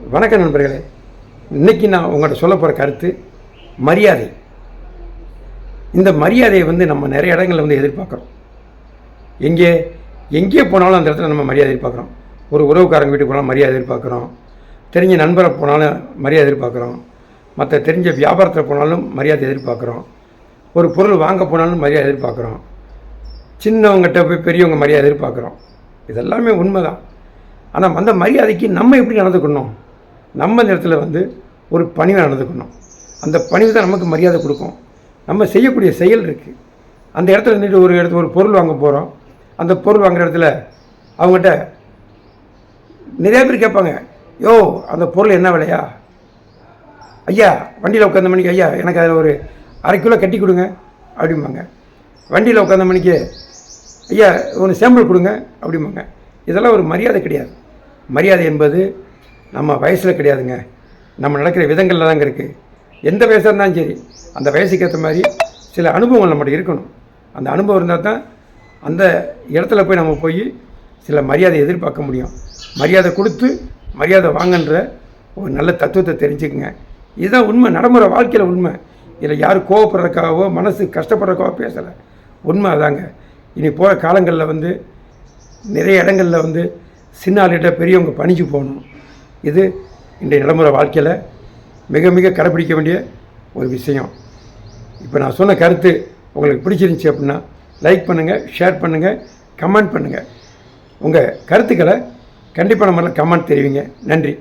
வணக்கம் நண்பர்களே. இன்றைக்கி நான் உங்கள்கிட்ட சொல்ல போகிற கருத்து மரியாதை. இந்த மரியாதையை நம்ம நிறைய இடங்களில் எதிர்பார்க்குறோம். எங்கே போனாலும் அந்த இடத்துல நம்ம மரியாதை எதிர்பார்க்குறோம். ஒரு உறவுக்காரங்க வீட்டுக்கு போனாலும் மரியாதை எதிர்பார்க்குறோம். தெரிஞ்ச நண்பரை போனாலும் மரியாதை எதிர்பார்க்குறோம். மற்ற தெரிஞ்ச வியாபாரத்தில் போனாலும் மரியாதை எதிர்பார்க்குறோம். ஒரு பொருள் வாங்க போனாலும் மரியாதை எதிர்பார்க்குறோம். சின்னவங்ககிட்ட போய் பெரியவங்க மரியாதை எதிர்பார்க்குறோம். இதெல்லாமே உண்மை தான். ஆனால் அந்த மரியாதைக்கு நம்ம எப்படி நடந்துக்கணும்? நம்ம இந்த இடத்துல ஒரு பணிவை நடந்துக்கணும். அந்த பணிவு தான் நமக்கு மரியாதை கொடுக்கும். நம்ம செய்யக்கூடிய செயல் இருக்குது. அந்த இடத்துல நின்றுட்டு ஒரு பொருள் வாங்க போகிறோம். அந்த பொருள் வாங்குகிற இடத்துல அவங்ககிட்ட நிறையா பேர் கேட்பாங்க, யோ அந்த பொருள் என்ன விலையா? ஐயா வண்டியில் உட்காந்த மணிக்கு ஐயா எனக்கு அதில் ஒரு 1/2 கிலோ கட்டி கொடுங்க அப்படிம்பாங்க. வண்டியில் உட்காந்த மணிக்கு ஐயா ஒன்று சாம்பிள் கொடுங்க அப்படிம்பாங்க. இதெல்லாம் ஒரு மரியாதை கிடையாது. மரியாதை என்பது நம்ம வயசில் கிடையாதுங்க. நம்ம நடக்கிற விதங்களில் தாங்க இருக்குது. எந்த வயசாக இருந்தாலும் சரி, அந்த வயசுக்கு ஏற்ற மாதிரி சில அனுபவங்கள் நம்மகிட்ட இருக்கணும். அந்த அனுபவம் இருந்தால் தான் அந்த இடத்துல போய் நம்ம சில மரியாதை எதிர்பார்க்க முடியும். மரியாதை கொடுத்து மரியாதை வாங்கன்ற ஒரு நல்ல தத்துவத்தை தெரிஞ்சுக்குங்க. இதுதான் உண்மை, நடைமுறை வாழ்க்கையில் உண்மை. இதில் யாரும் கோவப்படுறதுக்காகவோ மனசு கஷ்டப்படுறதுக்காகவோ பேசலை. உண்மை அதாங்க. இனி போகிற காலங்களில் நிறைய இடங்களில் சின்ன ஆளுகிட்ட பெரியவங்க பணிஞ்சு போகணும். இது இன்றைய நடைமுறை வாழ்க்கையில் மிக மிக கடைப்பிடிக்க வேண்டிய ஒரு விஷயம். இப்போ நான் சொன்ன கருத்து உங்களுக்கு பிடிச்சிருந்துச்சி அப்படின்னா லைக் பண்ணுங்கள், ஷேர் பண்ணுங்கள், கமெண்ட் பண்ணுங்கள். உங்கள் கருத்துக்களை கண்டிப்பாக நம்மளால் கமெண்ட் தெரிவிங்க. நன்றி.